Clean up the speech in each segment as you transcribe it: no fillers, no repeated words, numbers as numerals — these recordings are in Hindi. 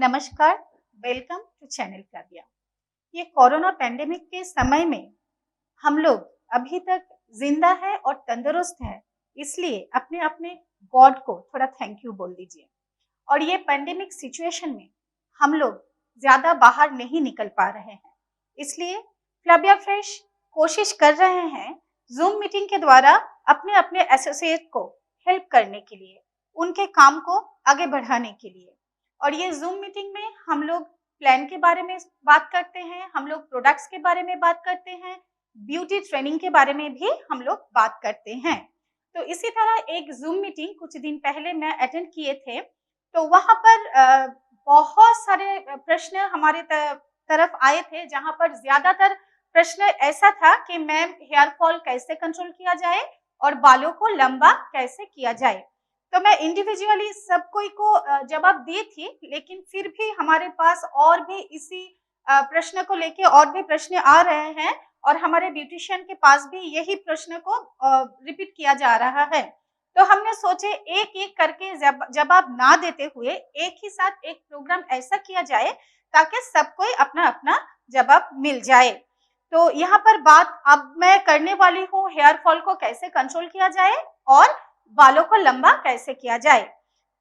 नमस्कार, वेलकम टू चैनल काव्या। ये कोरोना पैंडेमिक के समय में हम लोग अभी तक जिंदा है और तंदुरुस्त है, इसलिए अपने अपने गॉड को थोड़ा थैंक यू बोल दीजिए। और ये पैंडेमिक सिचुएशन में हम लोग ज़्यादा बाहर नहीं निकल पा रहे हैं, इसलिए फ्लबिया फ्रेश कोशिश कर रहे हैं ज़ूम मीटिंग के द्वारा अपने अपने एसोसिएट को हेल्प करने के लिए, उनके काम को आगे बढ़ाने के लिए। और ये ज़ूम मीटिंग में हम लोग प्लान के बारे में बात करते हैं, हम लोग प्रोडक्ट्स के बारे में बात करते हैं, ब्यूटी ट्रेनिंग के बारे में भी हम लोग बात करते हैं। तो इसी तरह एक ज़ूम मीटिंग कुछ दिन पहले मैं अटेंड किए थे, तो वहाँ पर बहुत सारे प्रश्न हमारे तरफ आए थे, जहाँ पर ज़्यादातर प्रश्न ऐसा था कि मैम हेयर फॉल कैसे कंट्रोल किया जाए और बालों को लंबा कैसे किया जाए। तो मैं इंडिविजुअली सब कोई को जवाब दी थी, लेकिन फिर भी हमारे पास और भी इसी प्रश्न को लेके और भी प्रश्न आ रहे हैं और हमारे ब्यूटिशियन के पास भी यही प्रश्न को रिपीट किया जा रहा है। तो हमने सोचे एक एक करके जवाब ना देते हुए एक ही साथ एक प्रोग्राम ऐसा किया जाए ताकि सबको अपना अपना जवाब मिल जाए। तो यहाँ पर बात अब मैं करने वाली हूँ हेयर फॉल को कैसे कंट्रोल किया जाए और बालों को लंबा कैसे किया जाए।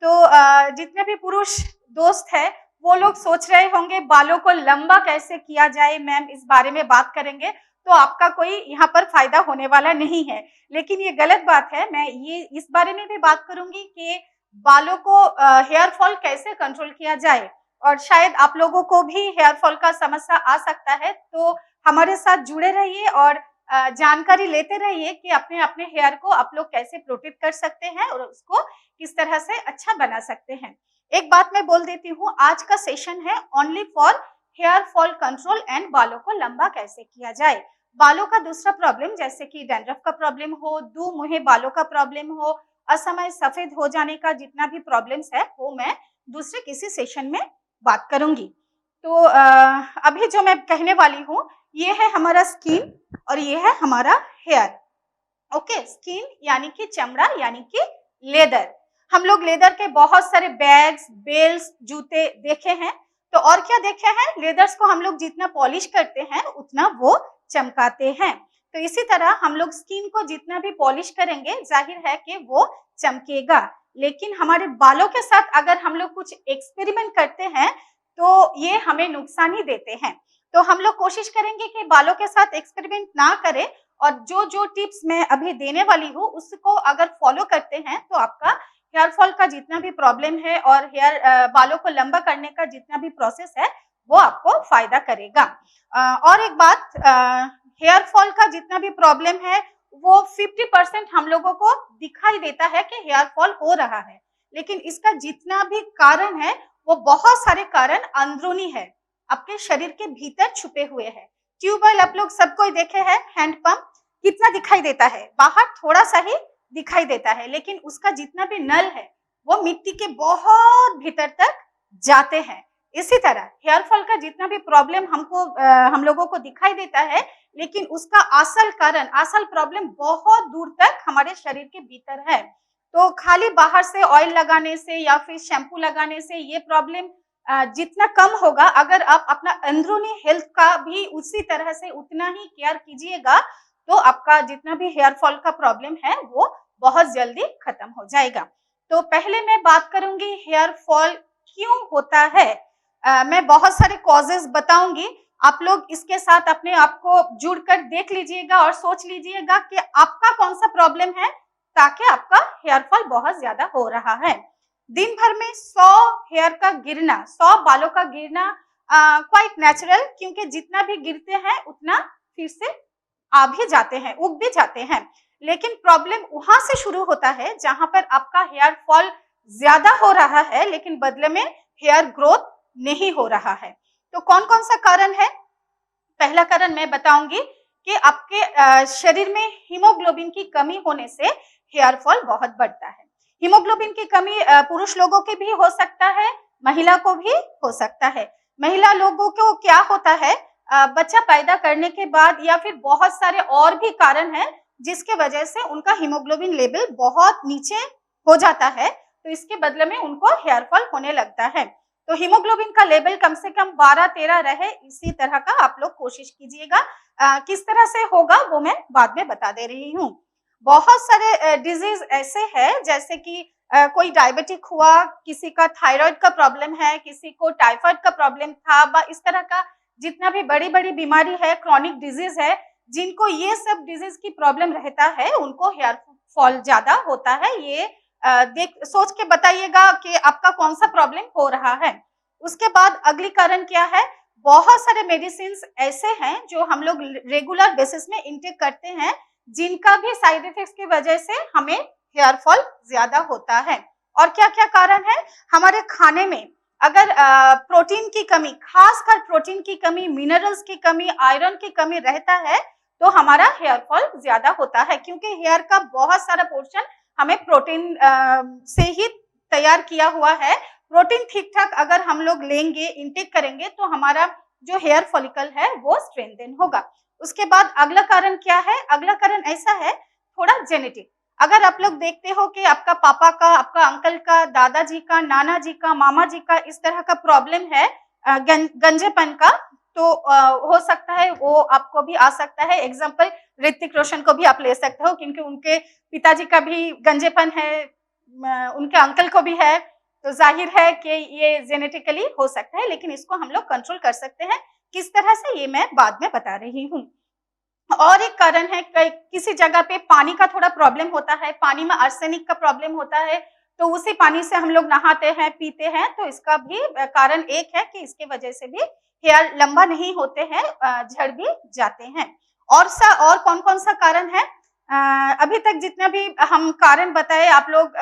तो जितने भी पुरुष दोस्त हैं वो लोग सोच रहे होंगे बालों को लंबा कैसे किया जाए, मैम इस बारे में बात करेंगे तो आपका कोई यहाँ पर फायदा होने वाला नहीं है, लेकिन ये गलत बात है। मैं ये इस बारे में भी बात करूंगी कि बालों को हेयर फॉल कैसे कंट्रोल किया जाए, और शायद आप लोगों को भी हेयर फॉल का समस्या आ सकता है। तो हमारे साथ जुड़े रहिए और जानकारी लेते रहिए कि अपने अपने हेयर को आप लोग कैसे प्रोटेक्ट कर सकते हैं और उसको किस तरह से अच्छा बना सकते हैं। एक बात मैं बोल देती हूँ, आज का सेशन है only for hair fall control and बालों को लंबा कैसे किया जाए। बालों का दूसरा प्रॉब्लम जैसे कि डैंड्रफ का प्रॉब्लम हो, दो मुहे बालों का प्रॉब्लम हो, असमय सफेद हो जाने का जितना भी प्रॉब्लम्स है वो मैं दूसरे किसी सेशन में बात करूंगी। तो अभी जो मैं कहने वाली हूँ ये है हमारा स्किन और ये है हमारा हेयर। ओके, स्किन यानी कि चमड़ा यानी कि लेदर। हम लोग लेदर के बहुत सारे बैग्स, बेल्ट, जूते देखे हैं। तो और क्या देखे हैं, लेदर्स को हम लोग जितना पॉलिश करते हैं उतना वो चमकाते हैं। तो इसी तरह हम लोग स्किन को जितना भी पॉलिश करेंगे जाहिर है कि वो चमकेगा। लेकिन हमारे बालों के साथ अगर हम लोग कुछ एक्सपेरिमेंट करते हैं तो ये हमें नुकसान ही देते हैं। तो हम लोग कोशिश करेंगे कि बालों के साथ एक्सपेरिमेंट ना करें, और जो जो टिप्स मैं अभी देने वाली हूँ उसको अगर फॉलो करते हैं तो आपका हेयर फॉल का जितना भी प्रॉब्लम है और बालों को लंबा करने का जितना भी प्रोसेस है वो आपको फायदा करेगा। और एक बात, हेयर फॉल का जितना भी प्रॉब्लम है वो 50% हम लोगों को दिखाई देता है कि हेयर फॉल हो रहा है, लेकिन इसका जितना भी कारण है वो बहुत सारे कारण अंदरूनी है, आपके शरीर के भीतर छुपे हुए हैं। ट्यूबवेल आप लोग सबको देखे हैं, हैंडपंप कितना दिखाई देता है, बाहर थोड़ा सा ही दिखाई देता है, लेकिन उसका जितना भी नल है वो मिट्टी के बहुत भीतर तक जाते हैं। इसी तरह हेयर फॉल का जितना भी प्रॉब्लम हम लोगों को दिखाई देता है, लेकिन उसका असल कारण, असल प्रॉब्लम बहुत दूर तक हमारे शरीर के भीतर है। तो खाली बाहर से ऑयल लगाने से या फिर शैम्पू लगाने से ये प्रॉब्लम जितना कम होगा, अगर आप अपना अंदरूनी हेल्थ का भी उसी तरह से उतना ही केयर कीजिएगा तो आपका जितना भी हेयर फॉल का प्रॉब्लम है वो बहुत जल्दी खत्म हो जाएगा। तो पहले मैं बात करूंगी हेयर फॉल क्यों होता है। मैं बहुत सारे कॉजेज बताऊंगी, आप लोग इसके साथ अपने आप को जुड़कर देख लीजिएगा और सोच लीजिएगा कि आपका कौन सा प्रॉब्लम है ताकि आपका हेयर फॉल बहुत ज्यादा हो रहा है। दिन भर में 100 हेयर का गिरना, 100 बालों का गिरना क्वाइट नेचुरल, क्योंकि जितना भी गिरते हैं उतना फिर से आ भी जाते हैं, उग भी जाते हैं। लेकिन प्रॉब्लम वहां से शुरू होता है जहां पर आपका हेयर फॉल ज्यादा हो रहा है लेकिन बदले में हेयर ग्रोथ नहीं हो रहा है। तो कौन कौन सा कारण है? पहला कारण मैं बताऊंगी कि आपके शरीर में हीमोग्लोबिन की कमी होने से हेयर फॉल बहुत बढ़ता है। हीमोग्लोबिन की कमी पुरुष लोगों के भी हो सकता है, महिला को भी हो सकता है। महिला लोगों को क्या होता है, बच्चा पैदा करने के बाद या फिर बहुत सारे और भी कारण हैं जिसके वजह से उनका हीमोग्लोबिन लेवल बहुत नीचे हो जाता है, तो इसके बदले में उनको हेयर फॉल होने लगता है। तो हीमोग्लोबिन का लेवल कम से कम 12-13 रहे, इसी तरह का आप लोग कोशिश कीजिएगा। किस तरह से होगा वो मैं बाद में बता दे रही हूँ। बहुत सारे डिजीज ऐसे हैं, जैसे कि कोई डायबिटिक हुआ, किसी का थायराइड का प्रॉब्लम है, किसी को टाइफाइड का प्रॉब्लम था, इस तरह का जितना भी बड़ी बड़ी बीमारी है, क्रॉनिक डिजीज है, जिनको ये सब डिजीज की प्रॉब्लम रहता है, उनको हेयर फॉल ज्यादा होता है। ये देख सोच के बताइएगा कि आपका कौन सा प्रॉब्लम हो रहा है। उसके बाद अगली कारण क्या है, बहुत सारे मेडिसिन ऐसे हैं जो हम लोग रेगुलर बेसिस में इंटेक करते हैं, जिनका भी साइड इफेक्ट्स की वजह से हमें हेयर फॉल ज्यादा होता है। और क्या क्या कारण है, हमारे खाने में अगर प्रोटीन की कमी, खासकर प्रोटीन की कमी, मिनरल्स की कमी, आयरन की कमी रहता है, तो हमारा हेयर फॉल ज्यादा होता है, क्योंकि हेयर का बहुत सारा पोर्शन हमें प्रोटीन से ही तैयार किया हुआ है। प्रोटीन ठीक ठाक अगर हम लोग लेंगे, इंटेक करेंगे, तो हमारा जो हेयर फॉलिकल है वो स्ट्रेंथन होगा। उसके बाद अगला कारण क्या है, अगला कारण ऐसा है, थोड़ा जेनेटिक। अगर आप लोग देखते हो कि आपका पापा का, आपका अंकल का, दादाजी का, नाना जी का, मामा जी का इस तरह का प्रॉब्लम है गंजेपन का, तो हो सकता है वो आपको भी आ सकता है। एग्जाम्पल ऋतिक रोशन को भी आप ले सकते हो, क्योंकि उनके पिताजी का भी गंजेपन है, उनके अंकल को भी है, तो जाहिर है कि ये जेनेटिकली हो सकता है, लेकिन इसको हम लोग कंट्रोल कर सकते हैं। किस तरह से, ये मैं बाद में बता रही हूँ। और एक कारण है, किसी जगह पे पानी का थोड़ा प्रॉब्लम होता है, पानी में आर्सेनिक का प्रॉब्लम होता है, तो उसी पानी से हम लोग नहाते हैं, पीते हैं, तो इसका भी कारण एक है कि इसके वजह से भी हेयर लंबा नहीं होते हैं, झड़ भी जाते हैं। और कौन कौन सा कारण है, अभी तक जितना भी हम कारण बताए, आप लोग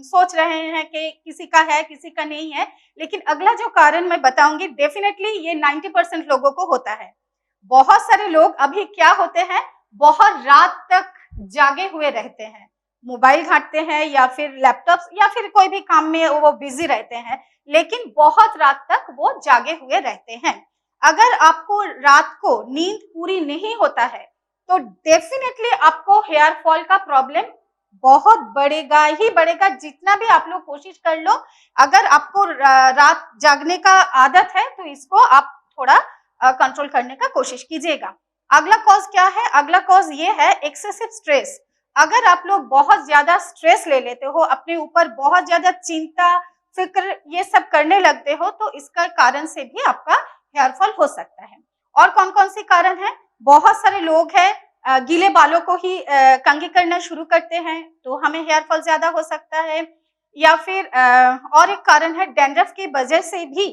सोच रहे हैं कि किसी का है, किसी का नहीं है, लेकिन अगला जो कारण मैं बताऊंगी, डेफिनेटली ये 90% लोगों को होता है। बहुत सारे लोग अभी क्या होते हैं, बहुत रात तक जागे हुए रहते हैं, मोबाइल घाटते हैं, या फिर लैपटॉप, या फिर कोई भी काम में वो बिजी रहते हैं, लेकिन बहुत रात तक वो जागे हुए रहते हैं। अगर आपको रात को नींद पूरी नहीं होता है, तो डेफिनेटली आपको हेयर फॉल का प्रॉब्लम बहुत बढ़ेगा ही बढ़ेगा, जितना भी आप लोग कोशिश कर लो। अगर आपको रात जागने का आदत है, तो इसको आप थोड़ा कंट्रोल करने का कोशिश कीजिएगा। अगला कॉज क्या है, अगला कॉज ये है एक्सेसिव स्ट्रेस। अगर आप लोग बहुत ज्यादा स्ट्रेस ले लेते हो, अपने ऊपर बहुत ज्यादा चिंता, फिक्र ये सब करने लगते हो, तो इसका कारण से भी आपका हेयर फॉल हो सकता है। और कौन कौन से कारण है, बहुत सारे लोग हैं गीले बालों को ही कंघी करना शुरू करते हैं, तो हमें हेयर फॉल ज्यादा हो सकता है। या फिर और एक कारण है, डैंड्रफ की वजह से भी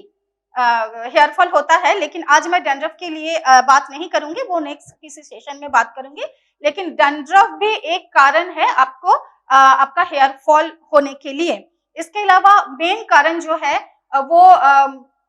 हेयर फॉल होता है, लेकिन आज मैं डैंड्रफ के लिए बात नहीं करूंगी, वो नेक्स्ट किसी सेशन में बात करूंगी। लेकिन डैंड्रफ भी एक कारण है आपको आपका हेयर फॉल होने के लिए। इसके अलावा मेन कारण जो है वो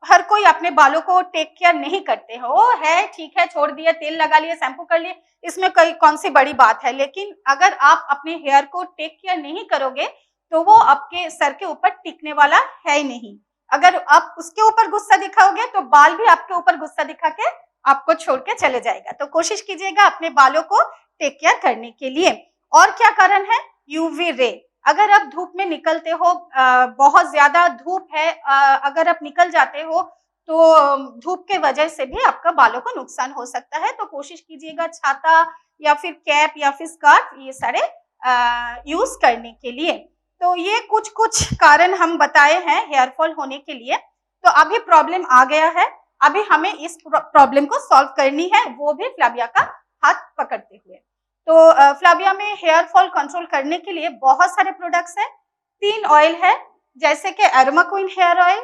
हर कोई अपने बालों को टेक केयर नहीं करते हो, है ठीक है, छोड़ दिए, तेल लगा लिए, शैम्पू कर लिए, इसमें कौन सी बड़ी बात है। लेकिन अगर आप अपने हेयर को टेक केयर नहीं करोगे, तो वो आपके सर के ऊपर टिकने वाला है ही नहीं। अगर आप उसके ऊपर गुस्सा दिखाओगे, तो बाल भी आपके ऊपर गुस्सा दिखा के आपको छोड़ के चले जाएगा। तो कोशिश कीजिएगा अपने बालों को टेक केयर करने के लिए। और क्या कारण है, यूवी रे। अगर आप धूप में निकलते हो, बहुत ज्यादा धूप है, अगर आप निकल जाते हो, तो धूप के वजह से भी आपका बालों को नुकसान हो सकता है। तो कोशिश कीजिएगा छाता या फिर कैप या फिर स्कार्फ ये सारे यूज करने के लिए। तो ये कुछ कुछ कारण हम बताए हैं हेयर फॉल होने के लिए। तो अभी प्रॉब्लम आ गया है, अभी हमें इस प्रॉब्लम को सॉल्व करनी है, वो भी फ्लाविया का हाथ पकड़ते हुए। तो फ्लाविया में हेयर फॉल कंट्रोल करने के लिए बहुत सारे प्रोडक्ट्स हैं। 3 ऑयल है, जैसे कि aroma queen hair oil,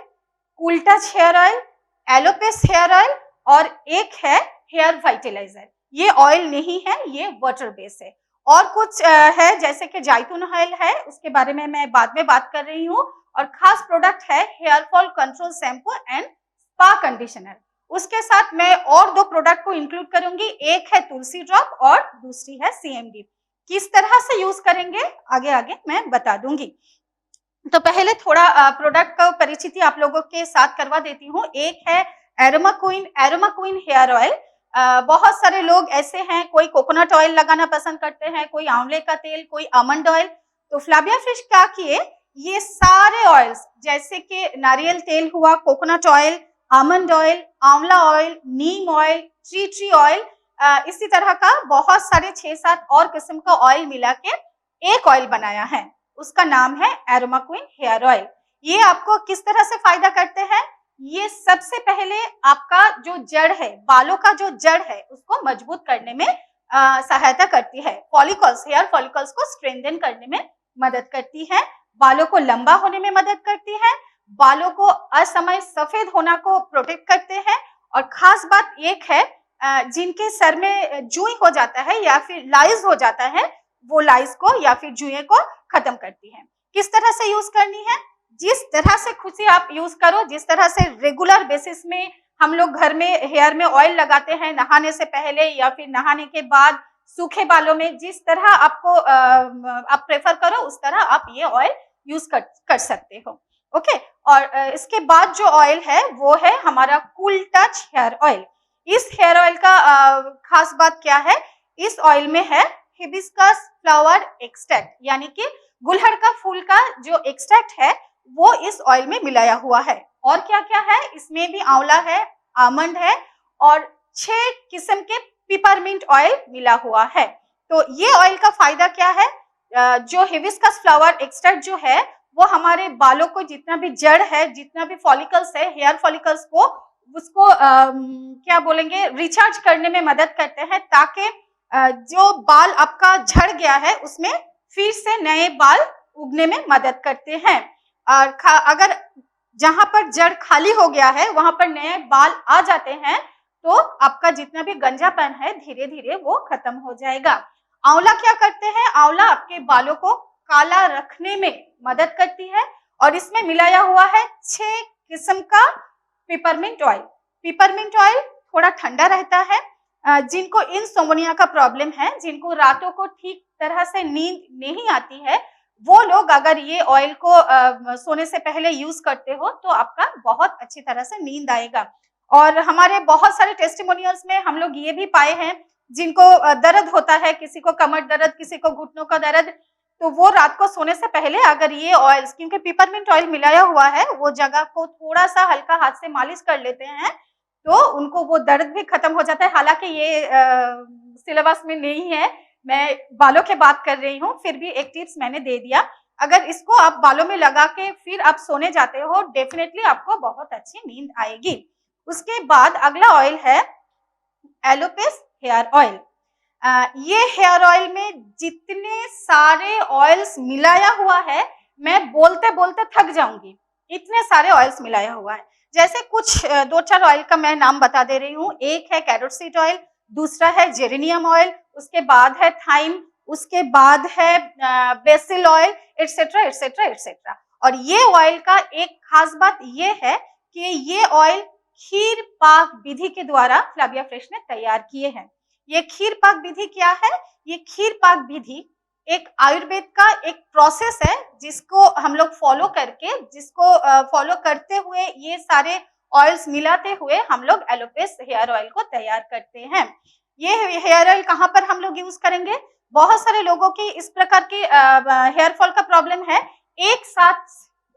cool touch hair oil, एलोपेस हेयर ऑयल, और एक है हेयर वाइटलाइजर। ये ऑयल नहीं है, ये वाटर बेस है। और कुछ है, जैसे कि जैतून ऑयल है, उसके बारे में मैं बाद में बात कर रही हूँ। और खास प्रोडक्ट है hair fall control shampoo and spa conditioner. उसके साथ मैं और 2 प्रोडक्ट को इंक्लूड करूंगी, एक है तुलसी ड्रॉप और दूसरी है सीएमडी। किस तरह से यूज करेंगे आगे आगे मैं बता दूंगी। तो पहले थोड़ा प्रोडक्ट का परिचिति आप लोगों के साथ करवा देती हूँ। एक है एरोमा क्वीन हेयर ऑयल। बहुत सारे लोग ऐसे हैं, कोई कोकोनट ऑयल लगाना पसंद करते हैं, कोई आंवले का तेल, कोई आमंड ऑयल। तो फ्लाविया फिश क्या किए, ये सारे ऑयल्स जैसे कि नारियल तेल हुआ, कोकोनट ऑयल, आमंड ऑयल, आंवला ऑयल, नीम ऑयल, ट्री ऑयल, इसी तरह का बहुत सारे 6-7 और किस्म का ऑयल मिला के एक ऑयल बनाया है। उसका नाम है एरोमा क्वीन हेयर ऑयल। ये आपको किस तरह से फायदा करते हैं? ये सबसे पहले आपका जो जड़ है, बालों का जो जड़ है, उसको मजबूत करने में सहायता करती है। फॉलिकल्स, हेयर फॉलिकल्स को स्ट्रेंथन करने में मदद करती है, बालों को लंबा होने में मदद करती है, बालों को असमय सफेद होना को प्रोटेक्ट करते हैं। और खास बात एक है, जिनके सर में जुई हो जाता है या फिर लाइज हो जाता है, वो लाइज को या फिर जुए को खत्म करती है। किस तरह से यूज करनी है? जिस तरह से खुद से आप यूज करो, जिस तरह से रेगुलर बेसिस में हम लोग घर में हेयर में ऑयल लगाते हैं, नहाने से पहले या फिर नहाने के बाद, सूखे बालों में, जिस तरह आपको आप प्रेफर करो उस तरह आप ये ऑयल यूज कर सकते हो। ओके, और इसके बाद जो ऑयल है वो है हमारा कूल टच हेयर ऑयल। इस हेयर ऑयल का खास बात क्या है? इस ऑयल में है हिबिस्कस फ्लावर एक्सट्रैक्ट, यानी कि गुलहड़ का फूल का जो एक्सट्रैक्ट है वो इस ऑयल में मिलाया हुआ है। और क्या क्या है इसमें भी? आंवला है, आमंड है और 6 किस्म के पिपरमिंट ऑयल मिला हुआ है। तो ये ऑयल का फायदा क्या है? जो हिबिस्कस फ्लावर एक्सट्रैक्ट जो है वो हमारे बालों को, जितना भी जड़ है, जितना भी फॉलिकल्स है, हेयर फॉलिकल्स को, उसको क्या बोलेंगे, रिचार्ज करने में मदद करते हैं, ताकि जो बाल आपका झड़ गया है उसमें फिर से नए बाल उगने में मदद करते हैं। और अगर जहां पर जड़ खाली हो गया है वहां पर नए बाल आ जाते हैं तो आपका जितना भी गंजापन है धीरे धीरे वो खत्म हो जाएगा। आंवला क्या करते हैं? आंवला आपके बालों को काला रखने में मदद करती है और इसमें मिलाया हुआ है 6 किस्म का पिपरमिंट ऑयल। पिपरमिंट ऑयल थोड़ा ठंडा रहता है। जिनको इंसोम्निया का प्रॉब्लम है, जिनको रातों को ठीक तरह से नींद नहीं आती है, वो लोग अगर ये ऑयल को सोने से पहले यूज करते हो तो आपका बहुत अच्छी तरह से नींद आएगा। और हमारे बहुत सारे टेस्टिमोनियल्स में हम लोग ये भी पाए हैं, जिनको दर्द होता है, किसी को कमर दर्द, किसी को घुटनों का दर्द, तो वो रात को सोने से पहले अगर ये ऑयल्स, क्योंकि पिपरमिंट ऑयल मिलाया हुआ है, वो जगह को थोड़ा सा हल्का हाथ से मालिश कर लेते हैं तो उनको वो दर्द भी खत्म हो जाता है। हालांकि ये सिलेबस में नहीं है, मैं बालों की बात कर रही हूँ, फिर भी एक टिप्स मैंने दे दिया। अगर इसको आप बालों में लगा के फिर आप सोने जाते हो, डेफिनेटली आपको बहुत अच्छी नींद आएगी। उसके बाद अगला ऑयल है एलोपेस हेयर ऑयल। ये हेयर ऑयल में जितने सारे ऑयल्स मिलाया हुआ है, मैं बोलते बोलते थक जाऊंगी, इतने सारे ऑयल्स मिलाया हुआ है। जैसे कुछ 2-4 ऑयल का मैं नाम बता दे रही हूँ। एक है कैरोट सीड ऑयल, दूसरा है जेरेनियम ऑयल, उसके बाद है थाइम, उसके बाद है BECIL oil, etcetera etcetera etcetera. और ये ऑयल का एक खास बात ये है कि ये ऑयल खीर पाक विधि के द्वारा फ्लाविया फ्रेश ने तैयार किए हैं। ये खीर पाक विधि क्या है? ये खीर पाक विधि एक आयुर्वेद का एक प्रोसेस है जिसको हम लोग फॉलो करके, जिसको फॉलो करते हुए ये सारे ऑयल्स मिलाते हुए हम लोग एलोपेस हेयर ऑयल को तैयार करते हैं। ये हेयर ऑयल कहाँ पर हम लोग यूज करेंगे? बहुत सारे लोगों की इस प्रकार की हेयर फॉल का प्रॉब्लम है, एक साथ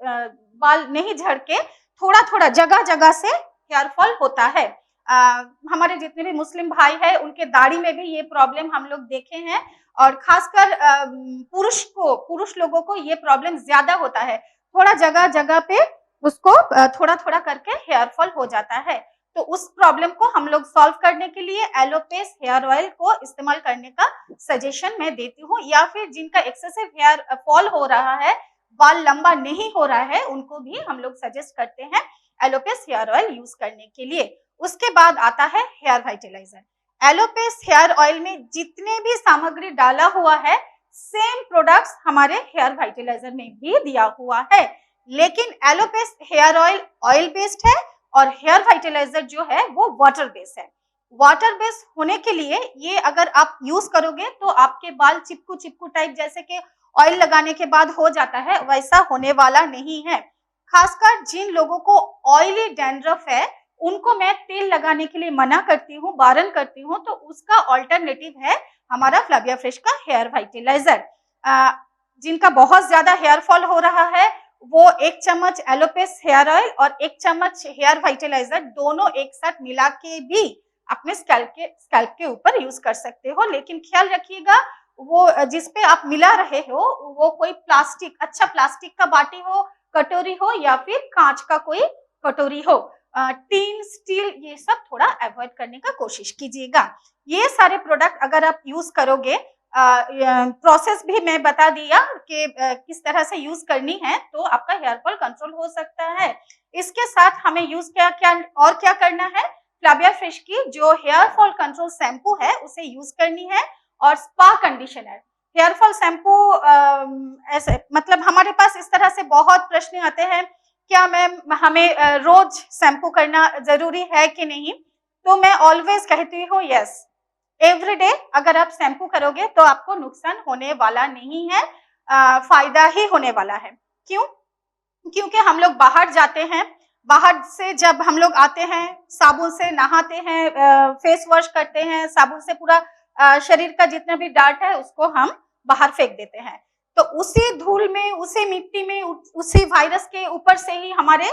बाल नहीं झड़ के थोड़ा थोड़ा जगह जगह से हेयर फॉल होता है। हमारे जितने भी मुस्लिम भाई हैं उनके दाढ़ी में भी ये प्रॉब्लम हम लोग देखे हैं, और खासकर पुरुष लोगों को ये प्रॉब्लम ज्यादा होता है, थोड़ा जगह जगह पे उसको थोड़ा थोड़ा करके हेयर फॉल हो जाता है। तो उस प्रॉब्लम को हम लोग सॉल्व करने के लिए एलोपेस हेयर ऑयल को इस्तेमाल करने का सजेशन मैं देती हूँ, या फिर जिनका एक्सेसिव हेयर फॉल हो रहा है, बाल लंबा नहीं हो रहा है, उनको भी हम लोग सजेस्ट करते हैं एलोपेस हेयर ऑयल यूज करने के लिए। उसके बाद आता है हेयर वाइटलाइजर। एलोपेस हेयर ऑयल में जितने भी सामग्री डाला हुआ है, सेम प्रोडक्ट्स हमारे हेयर वाइटलाइजर में भी दिया हुआ है, लेकिन एलोपेस हेयर ऑयल ऑयल बेस्ड है और हेयर वाइटलाइजर जो है वो वाटर बेस्ड है। वाटर बेस्ड होने के लिए ये अगर आप यूज करोगे तो आपके बाल चिपकू चिपकू टाइप, जैसे कि ऑयल लगाने के बाद हो जाता है, वैसा होने वाला नहीं है। खासकर जिन लोगों को ऑयली डैंड्रफ है उनको मैं तेल लगाने के लिए मना करती हूँ, बारण करती हूँ, तो उसका ऑल्टरनेटिव है हमारा फ्लाविया फ्रेश का हेयर वाइटलाइजर। जिनका बहुत ज्यादा हेयर फॉल हो रहा है वो 1 चम्मच एलोपेस हेयर ऑयल और 1 चम्मच हेयर वाइटलाइजर दोनों एक साथ मिला के भी अपने स्कैल्प के ऊपर यूज कर सकते हो। लेकिन ख्याल रखिएगा वो जिसपे आप मिला रहे हो वो कोई प्लास्टिक, अच्छा प्लास्टिक का बाटी हो, कटोरी हो या फिर कांच का कोई कटोरी हो। टीन, स्टील ये सब थोड़ा अवॉइड करने का कोशिश कीजिएगा। ये सारे प्रोडक्ट अगर आप यूज करोगे, प्रोसेस भी मैं बता दिया कि किस तरह से यूज करनी है, तो आपका हेयर फॉल कंट्रोल हो सकता है। इसके साथ हमें यूज क्या करना है, फ्लाविया फ्रेश की जो हेयर फॉल कंट्रोल शैम्पू है उसे यूज करनी है, और spa conditioner. Hair fall shampoo ऐसे मतलब हमारे पास इस तरह से बहुत प्रश्न आते हैं, क्या मैम हमें रोज शैम्पू करना जरूरी है कि नहीं? तो मैं ऑलवेज कहती हूँ यस, एवरीडे अगर आप शैम्पू करोगे तो आपको नुकसान होने वाला नहीं है, फायदा ही होने वाला है। क्यों? क्योंकि हम लोग बाहर जाते हैं, बाहर से जब हम लोग आते हैं साबुन से नहाते हैं, फेस वॉश करते हैं, साबुन से पूरा शरीर का जितना भी डार्ट है उसको हम बाहर फेंक देते हैं। तो उसी धूल में, उसी मिट्टी में, उसी वायरस के ऊपर से ही हमारे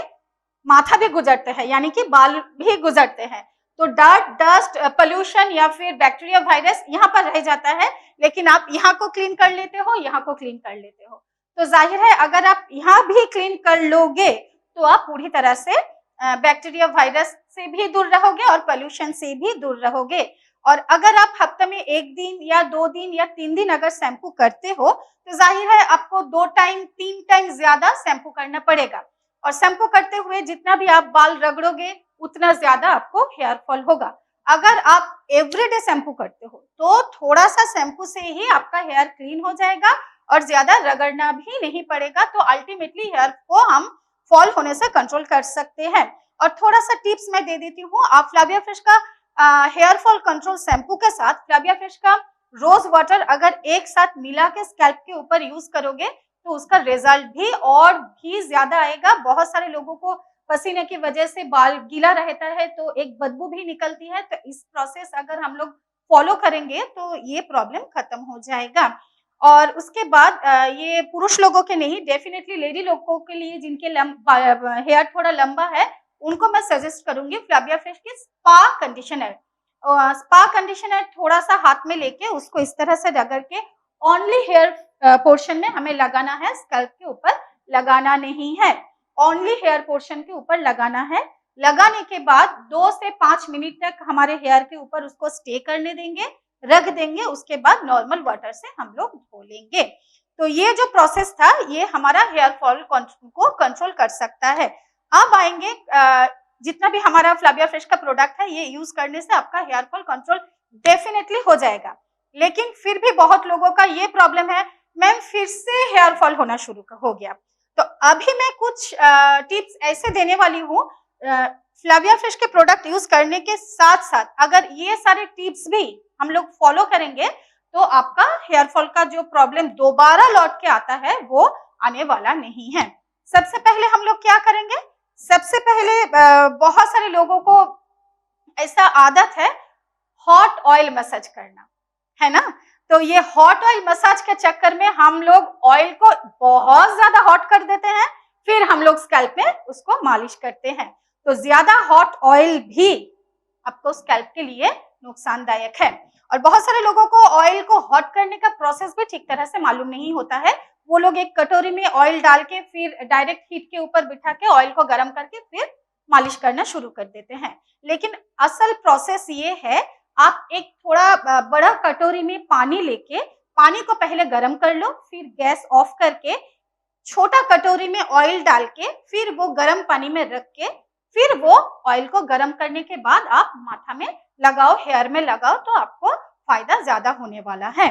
माथा भी गुजरते हैं, यानी कि बाल भी गुजरते हैं। तो डार्ट, डस्ट, पोल्यूशन या फिर बैक्टीरिया, वायरस यहाँ पर रह जाता है, लेकिन आप यहाँ को क्लीन कर लेते हो, यहाँ को क्लीन कर लेते हो। तो जाहिर है अगर आप यहाँ भी क्लीन कर लोगे तो आप पूरी तरह से बैक्टीरिया, वायरस से भी दूर रहोगे और पोल्यूशन से भी दूर रहोगे। और अगर आप हफ्ते में 1 दिन या 2 दिन या 3 दिन अगर शैम्पू करते हो तो जाहिर है आपको 2 टाइम 3 टाइम ज्यादा शैम्पू करना पड़ेगा, और शैम्पू करते हुए जितना भी आप बाल रगड़ोगे उतना ज्यादा आपको हेयर फॉल होगा। अगर आप एवरीडे शैम्पू करते हो तो थोड़ा सा शैम्पू से ही आपका हेयर क्लीन हो जाएगा और ज्यादा रगड़ना भी नहीं पड़ेगा। तो अल्टीमेटली हेयर को हम फॉल होने से कंट्रोल कर सकते हैं। और थोड़ा सा टिप्स मैं दे देती हूँ, आप फ्लाविया फ्रेश का हेयर फॉल कंट्रोल शैम्पू के साथ फ्लाविया फ्रेश का रोज वाटर अगर एक साथ मिला के स्कैल्प के ऊपर यूज करोगे तो उसका रिजल्ट भी और भी ज्यादा आएगा। बहुत सारे लोगों को पसीने की वजह से बाल गीला रहता है तो एक बदबू भी निकलती है, तो इस प्रोसेस अगर हम लोग फॉलो करेंगे तो ये प्रॉब्लम खत्म हो जाएगा। और उसके बाद ये पुरुष लोगों के नहीं, डेफिनेटली लेडी लोगों के लिए जिनके हेयर थोड़ा लंबा है उनको मैं सजेस्ट करूंगी फ्लाविया फ्रेश की स्पा कंडीशनर। स्पा कंडीशनर थोड़ा सा हाथ में लेके उसको इस तरह से रगड़ के ओनली हेयर पोर्शन में हमें लगाना है, स्कैल्प के ऊपर लगाना नहीं है, ओनली हेयर पोर्शन के ऊपर लगाना है। लगाने के बाद 2 से 5 मिनट तक हमारे हेयर के ऊपर उसको स्टे करने देंगे, रख देंगे, उसके बाद नॉर्मल वाटर से हम लोग धो लेंगे। तो ये जो प्रोसेस था ये हमारा हेयर फॉल को कंट्रोल कर सकता है। अब आएंगे जितना भी हमारा फ्लाविया फ्रेश का प्रोडक्ट है ये यूज करने से आपका हेयर फॉल कंट्रोल डेफिनेटली हो जाएगा। लेकिन फिर भी बहुत लोगों का ये प्रॉब्लम है, मैम फिर से हेयर फॉल होना शुरू हो गया। तो अभी मैं कुछ टिप्स ऐसे देने वाली हूँ फ्लाविया फ्रेश के प्रोडक्ट यूज करने के साथ साथ अगर ये सारे टिप्स भी हम लोग फॉलो करेंगे तो आपका हेयर फॉल का जो प्रॉब्लम दोबारा लौट के आता है वो आने वाला नहीं है। सबसे पहले हम लोग क्या करेंगे, सबसे पहले बहुत सारे लोगों को ऐसा आदत है हॉट ऑयल मसाज करना, है ना? तो ये हॉट ऑयल मसाज के चक्कर में हम लोग ऑयल को बहुत ज्यादा हॉट कर देते हैं, फिर हम लोग स्कैल्प में उसको मालिश करते हैं। तो ज्यादा हॉट ऑयल भी आपको स्कैल्प के लिए नुकसानदायक है। और बहुत सारे लोगों को ऑयल को हॉट करने का प्रोसेस भी ठीक तरह से मालूम नहीं होता है। वो लोग एक कटोरी में ऑयल डाल के फिर डायरेक्ट हीट के ऊपर बिठा के ऑयल को गर्म करके फिर मालिश करना शुरू कर देते हैं। लेकिन असल प्रोसेस ये है, आप एक थोड़ा बड़ा कटोरी में पानी लेके पानी को पहले गर्म कर लो, फिर गैस ऑफ करके छोटा कटोरी में ऑयल डाल के फिर वो गर्म पानी में रख के फिर वो ऑयल को गर्म करने के बाद आप माथा में लगाओ, हेयर में लगाओ, तो आपको फायदा ज्यादा होने वाला है।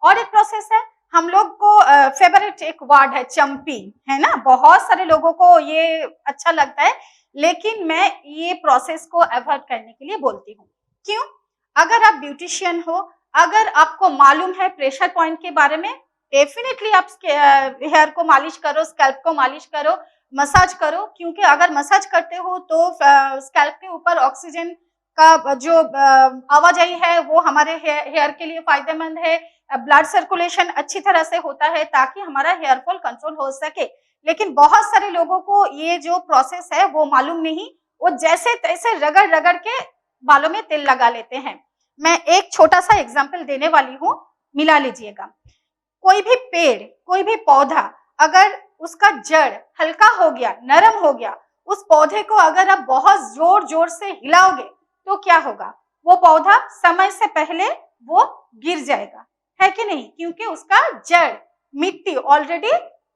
और एक प्रोसेस है, हम लोग को फेवरेट एक वर्ड है चंपी, है ना? बहुत सारे लोगों को ये अच्छा लगता है, लेकिन मैं ये प्रोसेस को अवॉइड करने के लिए बोलती हूँ। क्यों? अगर आप ब्यूटिशियन हो, अगर आपको मालूम है प्रेशर पॉइंट के बारे में, डेफिनेटली आप हेयर को मालिश करो, स्कैल्प को मालिश करो, मसाज करो। क्योंकि अगर मसाज करते हो तो स्कैल्प के ऊपर ऑक्सीजन का जो आवाजाही है वो हमारे हेयर के लिए फायदेमंद है। ब्लड सर्कुलेशन अच्छी तरह से होता है ताकि हमारा हेयर फॉल कंट्रोल हो सके। लेकिन बहुत सारे लोगों को ये जो प्रोसेस है वो मालूम नहीं, वो जैसे तैसे रगड़ रगड़ के बालों में तेल लगा लेते हैं। मैं एक छोटा सा एग्जाम्पल देने वाली हूँ, मिला लीजिएगा। कोई भी पेड़, कोई भी पौधा, अगर उसका जड़ हल्का हो गया, नरम हो गया, उस पौधे को अगर आप बहुत जोर जोर से हिलाओगे तो क्या होगा? वो पौधा समय से पहले वो गिर जाएगा, है कि नहीं? क्योंकि उसका जड़, मिट्टी ऑलरेडी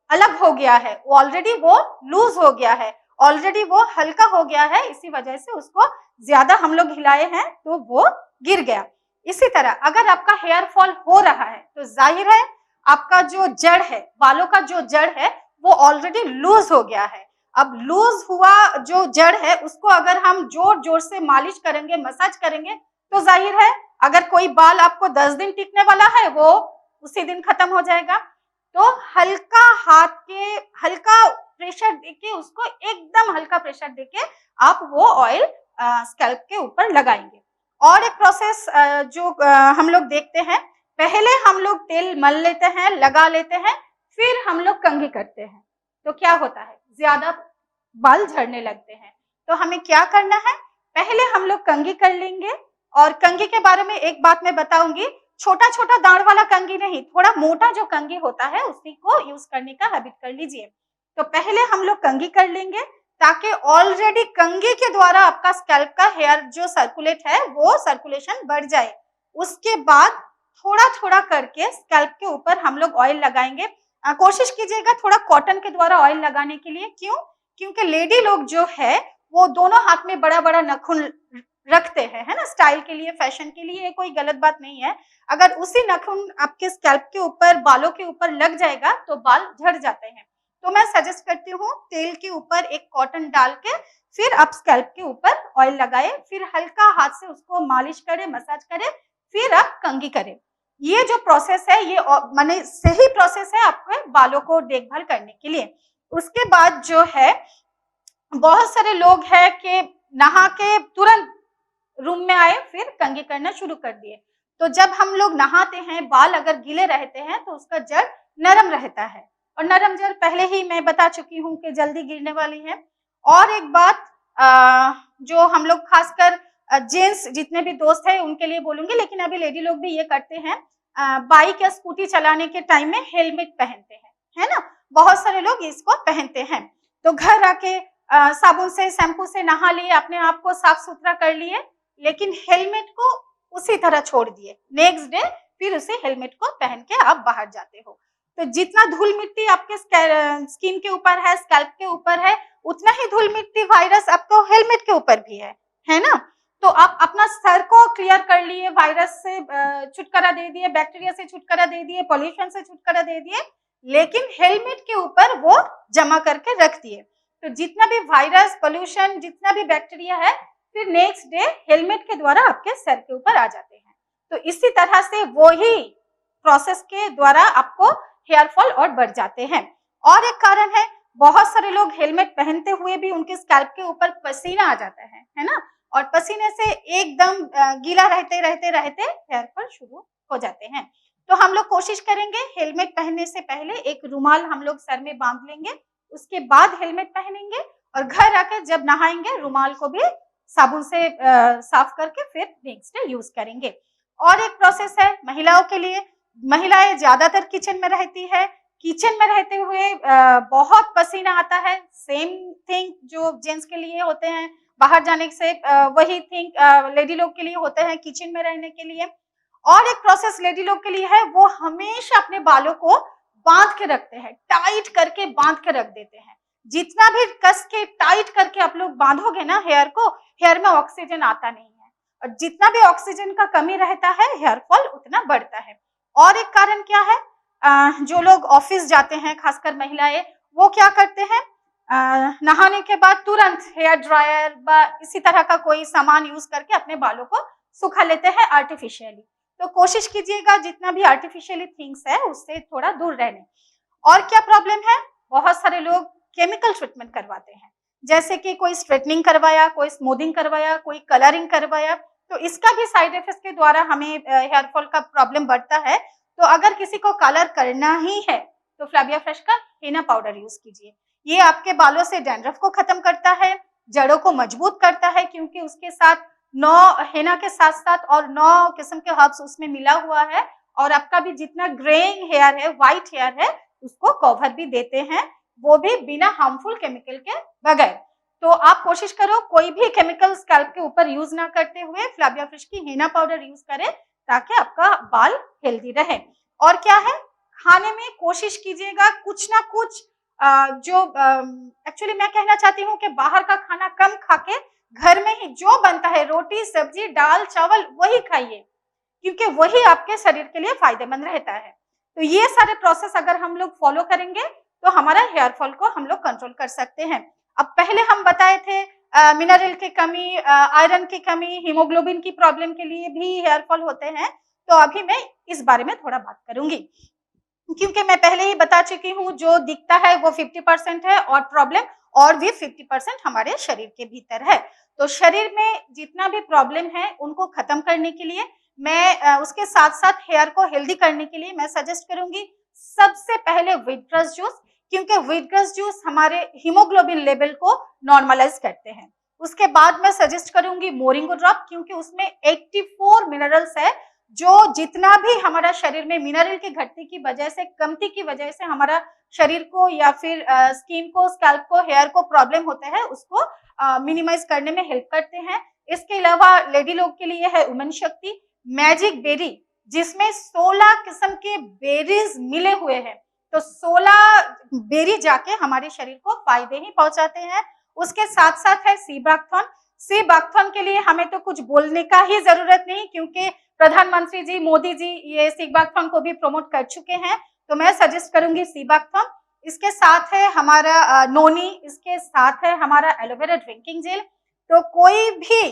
अलग हो गया है, ऑलरेडी वो लूज हो गया है, ऑलरेडी वो हल्का हो गया है, इसी वजह से उसको ज्यादा हम लोग हिलाए हैं तो वो गिर गया। इसी तरह अगर आपका हेयर फॉल हो रहा है तो जाहिर है आपका जो जड़ है, बालों का जो जड़ है वो ऑलरेडी लूज हो गया है। अब लूज हुआ जो जड़ है उसको अगर हम जोर जोर से मालिश करेंगे, मसाज करेंगे, तो जाहिर है अगर कोई बाल आपको 10 दिन टिकने वाला है वो उसी दिन खत्म हो जाएगा। तो हल्का हाथ के, हल्का प्रेशर देके, उसको एकदम हल्का प्रेशर देके आप वो ऑयल स्कैल्प के ऊपर लगाएंगे। और एक प्रोसेस जो हम लोग देखते हैं, पहले हम लोग तेल मल लेते हैं, लगा लेते हैं, फिर हम लोग कंघी करते हैं, तो क्या होता है? ज्यादा बाल झड़ने लगते हैं। तो हमें क्या करना है? पहले हम लोग कंघी कर लेंगे। और कंघी के बारे में एक बात मैं बताऊंगी, छोटा छोटा दांड वाला कंघी नहीं, थोड़ा मोटा जो कंघी होता है उसी को यूज करने का हैबिट कर लीजिए। तो पहले हम लोग कंघी कर लेंगे ताकि ऑलरेडी कंघी के द्वारा आपका स्कैल्प का हेयर जो सर्कुलेट है वो सर्कुलेशन बढ़ जाए। उसके बाद थोड़ा थोड़ा करके स्कैल्प के ऊपर हम लोग ऑयल लगाएंगे। कोशिश कीजिएगा थोड़ा कॉटन के द्वारा ऑयल लगाने के लिए। क्यों? क्योंकि लेडी लोग जो है वो दोनों हाथ में बड़ा बड़ा नाखून रखते हैं, है ना, स्टाइल के लिए, फैशन के लिए, कोई गलत बात नहीं है। अगर उसी नाखून आपके स्कैल्प के ऊपर, बालों के ऊपर लग जाएगा तो बाल झड़ जाते हैं। तो मैं सजेस्ट करती हूँ तेल के ऊपर एक कॉटन डाल के फिर आप स्कैल्प के ऊपर ऑयल लगाए, फिर हल्का हाथ से उसको मालिश करें, मसाज करें, फिर आप कंघी करें। ये जो प्रोसेस है ये माने सही प्रोसेस है आपके बालों को देखभाल करने के लिए। उसके बाद जो है बहुत सारे लोग हैं कि नहा के तुरंत रूम में आए फिर कंघी करना शुरू कर दिए। तो जब हम लोग नहाते हैं, बाल अगर गीले रहते हैं तो उसका जड़ नरम रहता है, और नरम जड़ पहले ही मैं बता चुकी हूँ कि जल्दी गिरने वाली है। और एक बात जो हम लोग खासकर जेंट्स जितने भी दोस्त हैं उनके लिए बोलूंगी, लेकिन अभी लेडी लोग भी ये करते हैं, बाइक या स्कूटी चलाने के टाइम में हेलमेट पहनते हैं, है ना, बहुत सारे लोग इसको पहनते हैं। तो घर आके साबुन से, शैम्पू से नहा लिए, अपने आप को साफ सुथरा कर लिए, लेकिन हेलमेट को उसी तरह छोड़ दिए। नेक्स्ट डे फिर उसे हेलमेट को पहन के आप बाहर जाते हो। तो जितना धूल मिट्टी आपके स्किन के ऊपर है, स्कैल्प के ऊपर है, उतना ही धूल मिट्टी, वायरस आपको हेलमेट के ऊपर भी है ना। तो आप अपना सर को क्लियर कर लिए, वायरस से छुटकारा दे दिए, बैक्टीरिया से छुटकारा दे दिए, पॉल्यूशन से छुटकारा दे दिए, लेकिन हेलमेट के ऊपर वो जमा करके रख दिए। तो जितना भी वायरस, पोल्यूशन, जितना भी बैक्टीरिया है, फिर नेक्स्ट डे हेलमेट के द्वारा आपके सर के ऊपर आ जाते हैं। तो इसी तरह से वो ही प्रोसेस के द्वारा आपको हेयर फॉल और बढ़ जाते हैं। और एक कारण है, बहुत सारे लोग हेलमेट पहनते हुए भी उनके स्कैल्प के ऊपर पसीना आ जाता है ना, और पसीने से एकदम गीला रहते रहते रहते हेयर फॉल शुरू हो जाते हैं। तो हम लोग कोशिश करेंगे हेलमेट पहनने से पहले एक रुमाल हम लोग सर में बांध लेंगे, उसके बाद हेलमेट पहनेंगे, और घर आकर जब नहाएंगे रुमाल को भी साबुन से साफ करके फिर नेक्स्ट डे यूज करेंगे। और एक प्रोसेस है महिलाओं के लिए। महिलाएं ज्यादातर किचन में रहती है, किचन में रहते हुए बहुत पसीना आता है। सेम थिंग जो जेंट्स के लिए होते हैं बाहर जाने से, वही थिंग लेडी लोग के लिए होते हैं किचन में रहने के लिए। और एक प्रोसेस लेडी लोग के लिए है, वो हमेशा अपने बालों को बांध के रखते हैं, टाइट करके बांध के रख देते हैं। जितना भी कस के टाइट करके आप लोग बांधोगे ना हेयर को, हेयर में ऑक्सीजन आता नहीं है, और जितना भी ऑक्सीजन का कमी रहता है हेयर फॉल उतना बढ़ता है। और एक कारण क्या है, जो लोग ऑफिस जाते हैं, खासकर महिलाएं, वो क्या करते हैं, नहाने के बाद तुरंत हेयर ड्रायर व इसी तरह का कोई सामान यूज करके अपने बालों को सुखा लेते हैं आर्टिफिशियली। तो कोशिश कीजिएगा जितना भी आर्टिफिशियली थिंग्स है उससे थोड़ा दूर रहने। और क्या प्रॉब्लम है, बहुत सारे लोग केमिकल ट्रीटमेंट करवाते हैं, जैसे कि कोई स्ट्रेटनिंग करवाया, कोई स्मूथिंग करवाया, कोई कलरिंग करवाया। तो इसका भी साइड इफेक्ट के द्वारा हमें हेयर फॉल का प्रॉब्लम बढ़ता है। तो अगर किसी को कलर करना ही है तो फ्लैविया फ्रेश का हेना पाउडर यूज कीजिए। ये आपके बालों से डैंड्रफ को खत्म करता है, जड़ों को मजबूत करता है, क्योंकि उसके साथ 9 हेना के साथ साथ और 9 किस्म के हर्ब्स उसमें मिला हुआ है, और आपका भी जितना ग्रेइंग हेयर है, व्हाइट हेयर है, उसको कवर भी देते हैं, वो भी बिना हार्मफुल केमिकल के बगैर। तो आप कोशिश करो कोई भी केमिकल स्कैल्प के ऊपर यूज ना करते हुए फ्लैविया फ्रेश की हेना पाउडर यूज करें, ताकि आपका बाल हेल्दी रहे। और क्या है, खाने में कोशिश कीजिएगा कुछ ना कुछ जो एक्चुअली मैं कहना चाहती हूँ कि बाहर का खाना कम खा के घर में ही जो बनता है, रोटी सब्जी दाल चावल, वही खाइए, क्योंकि वही आपके शरीर के लिए फायदेमंद रहता है। तो ये सारे प्रोसेस अगर हम लोग फॉलो करेंगे तो हमारा हेयर फॉल को हम लोग कंट्रोल कर सकते हैं। अब पहले हम बताए थे मिनरल की कमी, आयरन की कमी, हीमोग्लोबिन की प्रॉब्लम के लिए भी हेयर फॉल होते हैं, तो अभी मैं इस बारे में थोड़ा बात करूंगी, क्योंकि मैं पहले ही बता चुकी हूँ जो दिखता है वो 50% है और प्रॉब्लम और भी 50% हमारे शरीर के भीतर है। तो शरीर में जितना भी प्रॉब्लम है उनको खत्म करने के लिए मैं उसके साथ साथ हेयर को हेल्दी करने के लिए मैं सजेस्ट करूंगी सबसे पहले व्हीट ग्रास जूस, क्योंकि व्हीट ग्रास जूस हमारे हीमोग्लोबिन लेवल को नॉर्मलाइज करते हैं। उसके बाद मैं सजेस्ट करूंगी मोरिंगो ड्रॉप, क्योंकि उसमें 84 मिनरल्स है, जो जितना भी हमारा शरीर में मिनरल की घटती की वजह से, कमती की वजह से हमारा शरीर को या फिर स्किन को, स्कैल्प को, हेयर को प्रॉब्लम होता है, उसको मिनिमाइज करने में हेल्प करते हैं। इसके अलावा लेडी लोग के लिए है वुमेन शक्ति मैजिक बेरी, जिसमें 16 किस्म के बेरीज मिले हुए हैं। तो 16 बेरी जाके हमारे शरीर को फायदे ही पहुंचाते हैं। उसके साथ साथ है सी बाकथॉर्न। सी बाकथॉर्न के लिए हमें तो कुछ बोलने का ही जरूरत नहीं, क्योंकि प्रधानमंत्री जी मोदी जी ये सी बाकथॉर्न को भी प्रमोट कर चुके हैं, तो मैं सजेस्ट करूंगी सी बाकथॉर्न। इसके साथ है हमारा नोनी, इसके साथ है हमारा एलोवेरा ड्रिंकिंग जेल। तो कोई भी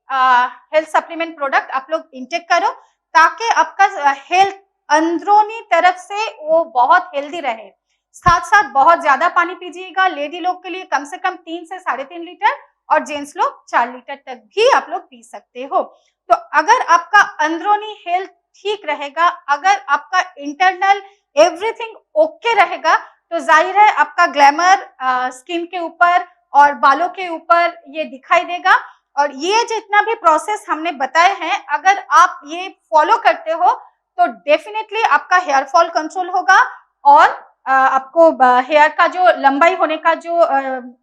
हेल्थ सप्लीमेंट प्रोडक्ट आप लोग इंटेक करो, ताकि आपका हेल्थ अंदरूनी तरफ से वो बहुत हेल्दी रहे। साथ साथ बहुत ज्यादा पानी पीजिएगा। लेडी लोग के लिए कम से कम 3 से 3.5 लीटर और जेंट्स लोग 4 लीटर तक भी आप लोग पी सकते हो। तो अगर आपका अंदरूनी हेल्थ ठीक रहेगा, अगर आपका इंटरनल एवरीथिंग ओके रहेगा, तो जाहिर है आपका ग्लैमर स्किन के ऊपर और बालों के ऊपर ये दिखाई देगा। और ये जितना भी प्रोसेस हमने बताए हैं, अगर आप ये फॉलो करते हो तो डेफिनेटली आपका हेयर फॉल कंट्रोल होगा, और आपको हेयर का जो लंबाई होने का जो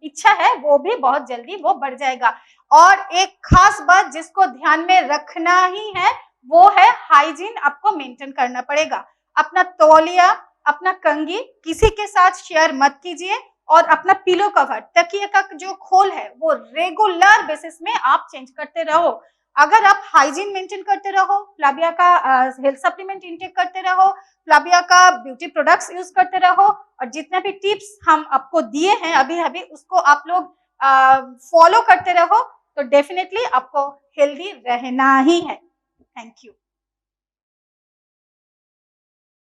इच्छा है वो भी बहुत जल्दी वो बढ़ जाएगा। और एक खास बात जिसको ध्यान में रखना ही है, वो है हाइजीन आपको मेंटेन करना पड़ेगा। अपना तौलिया, अपना कंघी किसी के साथ शेयर मत कीजिए, और अपना पिलो कवर, तकिए का जो खोल है, वो रेगुलर बेसिस में आप चेंज करते रहो। अगर आप हाइजीन मेंटेन करते रहो, फ्लैविया का हेल्थ सप्लीमेंट इंटेक करते रहो, फ्लैविया का ब्यूटी प्रोडक्ट्स यूज करते रहो, और जितने भी टिप्स हम आपको दिए हैं अभी अभी, उसको आप लोग फॉलो करते रहो, तो डेफिनेटली आपको हेल्दी रहना ही है। Thank you.